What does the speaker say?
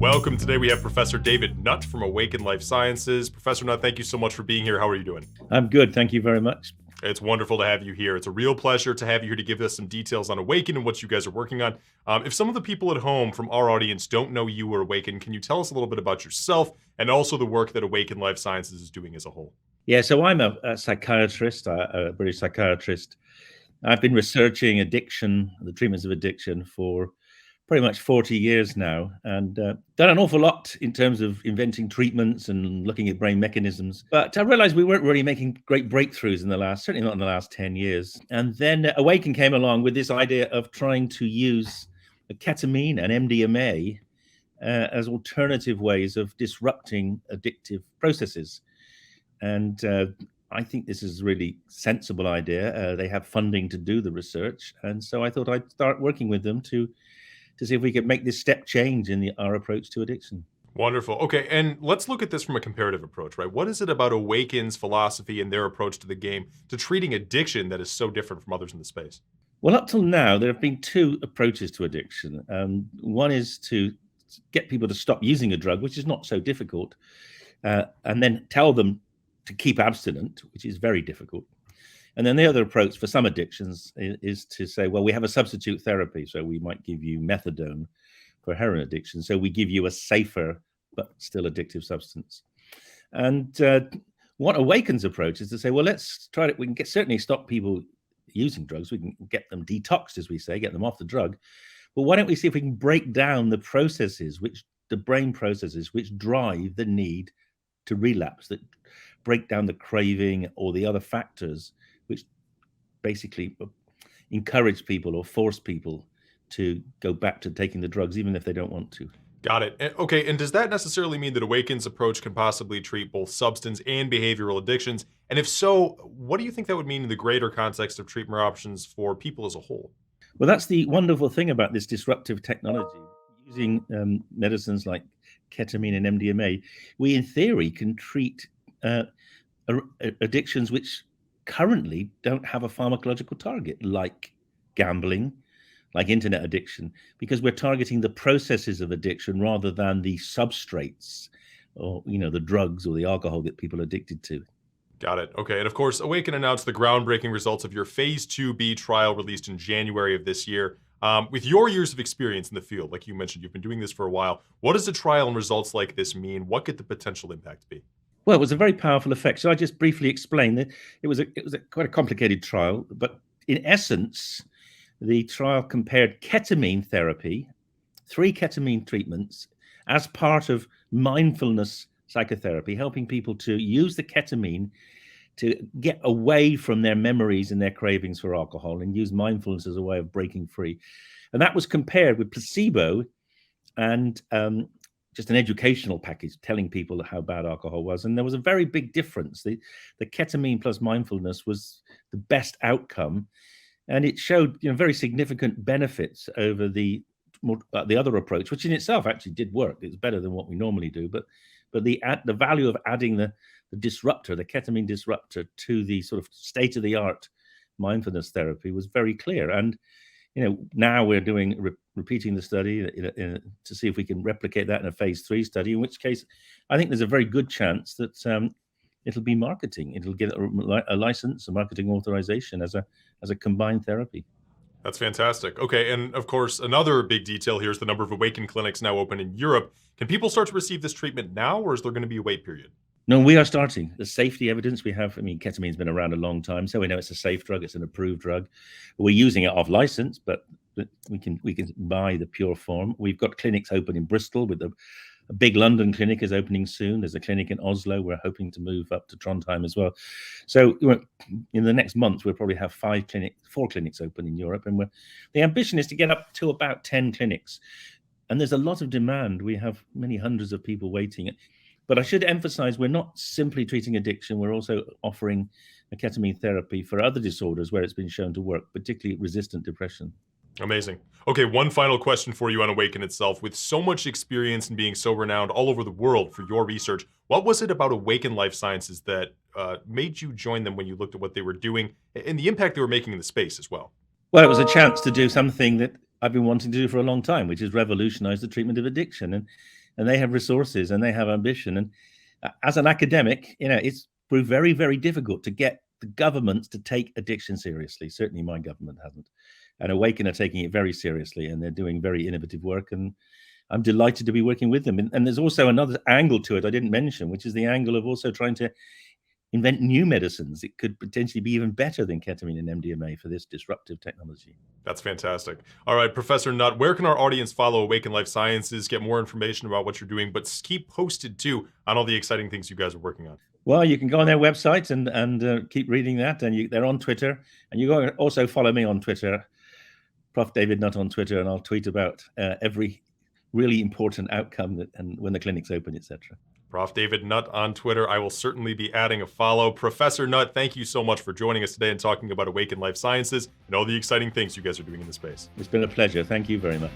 welcome. Today we have Professor David Nutt from Awakn Life Sciences. Professor Nutt, thank you so much for being here. How are you doing? I'm good. Thank you very much. It's wonderful to have you here. It's a real pleasure to have you here to give us some details on Awakn and what you guys are working on. If some of the people at home from our audience don't know you or Awakn, can you tell us a little bit about yourself and also the work that Awakn Life Sciences is doing as a whole? Yeah, so I'm a psychiatrist, a British psychiatrist. I've been researching addiction, the treatments of addiction for pretty much 40 years now, and done an awful lot in terms of inventing treatments and looking at brain mechanisms. But I realized we weren't really making great breakthroughs certainly not in the last 10 years. And then Awakn came along with this idea of trying to use ketamine and MDMA as alternative ways of disrupting addictive processes. And I think this is a really sensible idea. They have funding to do the research. And so I thought I'd start working with them to see if we could make this step change in our approach to addiction. Wonderful. Okay, and let's look at this from a comparative approach, right? What is it about Awakn's philosophy and their approach to the game, to treating addiction that is so different from others in the space? Well, up till now, there have been two approaches to addiction. One is to get people to stop using a drug, which is not so difficult, and then tell them to keep abstinent, which is very difficult. And then the other approach for some addictions is to say, well, we have a substitute therapy. So we might give you methadone for heroin addiction. So we give you a safer but still addictive substance. And what Awakn's approach is to say, well, let's try it. We can certainly stop people using drugs. We can get them detoxed, as we say, get them off the drug. But why don't we see if we can break down the brain processes which drive the need to relapse, that break down the craving or the other factors which basically encourage people or force people to go back to taking the drugs, even if they don't want to. Got it. Okay, and does that necessarily mean that Awakn's approach can possibly treat both substance and behavioral addictions? And if so, what do you think that would mean in the greater context of treatment options for people as a whole? Well, that's the wonderful thing about this disruptive technology. Using medicines like ketamine and MDMA, we in theory can treat addictions which currently don't have a pharmacological target, like gambling, like internet addiction, because we're targeting the processes of addiction rather than the substrates or, the drugs or the alcohol that people are addicted to. Got it. Okay. And of course, Awakn announced the groundbreaking results of your phase 2B trial released in January of this year. With your years of experience in the field, like you mentioned, you've been doing this for a while. What does a trial and results like this mean? What could the potential impact be? Well, it was a very powerful effect. So I just briefly explained that it was quite a complicated trial, but in essence, the trial compared ketamine therapy, 3 ketamine treatments, as part of mindfulness psychotherapy, helping people to use the ketamine to get away from their memories and their cravings for alcohol and use mindfulness as a way of breaking free. And that was compared with placebo and just an educational package telling people how bad alcohol was. And there was a very big difference. The ketamine plus mindfulness was the best outcome. And it showed very significant benefits over the other approach, which in itself actually did work. It's better than what we normally do. But the value of adding the disruptor, the ketamine disruptor, to the sort of state-of-the-art mindfulness therapy was very clear. And now we're repeating the study to see if we can replicate that in a phase 3 study, in which case I think there's a very good chance that it'll be marketing. It'll get a license, a marketing authorization as a combined therapy. That's fantastic. Okay, and of course, another big detail here is the number of Awakn clinics now open in Europe. Can people start to receive this treatment now, or is there going to be a wait period? No, we are starting. The safety evidence we have, ketamine's been around a long time, so we know it's a safe drug, it's an approved drug. We're using it off license, but we can buy the pure form. We've got clinics open in Bristol, with a big London clinic is opening soon. There's a clinic in Oslo. We're hoping to move up to Trondheim as well. So in the next month, we'll probably have 4 clinics open in Europe. And the ambition is to get up to about 10 clinics. And there's a lot of demand. We have many hundreds of people waiting. But I should emphasize, we're not simply treating addiction. We're also offering a ketamine therapy for other disorders where it's been shown to work, particularly resistant depression. Amazing. Okay, one final question for you on Awakn itself. With so much experience and being so renowned all over the world for your research, what was it about Awakn Life Sciences that made you join them when you looked at what they were doing and the impact they were making in the space as well? Well, it was a chance to do something that I've been wanting to do for a long time, which is revolutionize the treatment of addiction. And and they have resources and they have ambition. And as an academic, it's proved very, very difficult to get the governments to take addiction seriously. Certainly my government hasn't. And Awakn are taking it very seriously, and they're doing very innovative work. And I'm delighted to be working with them. And there's also another angle to it I didn't mention, which is the angle of also trying to invent new medicines. It could potentially be even better than ketamine and MDMA for this disruptive technology. That's fantastic. All right, Professor Nutt, where can our audience follow Awakn Life Sciences, get more information about what you're doing, but keep posted too on all the exciting things you guys are working on? Well, you can go on their website and keep reading that. And they're on Twitter. And you can also follow me on Twitter, Prof. David Nutt on Twitter, and I'll tweet about every really important outcome and when the clinic's open, etc. Prof. David Nutt on Twitter. I will certainly be adding a follow. Professor Nutt, thank you so much for joining us today and talking about Awakn Life Sciences and all the exciting things you guys are doing in the space. It's been a pleasure. Thank you very much.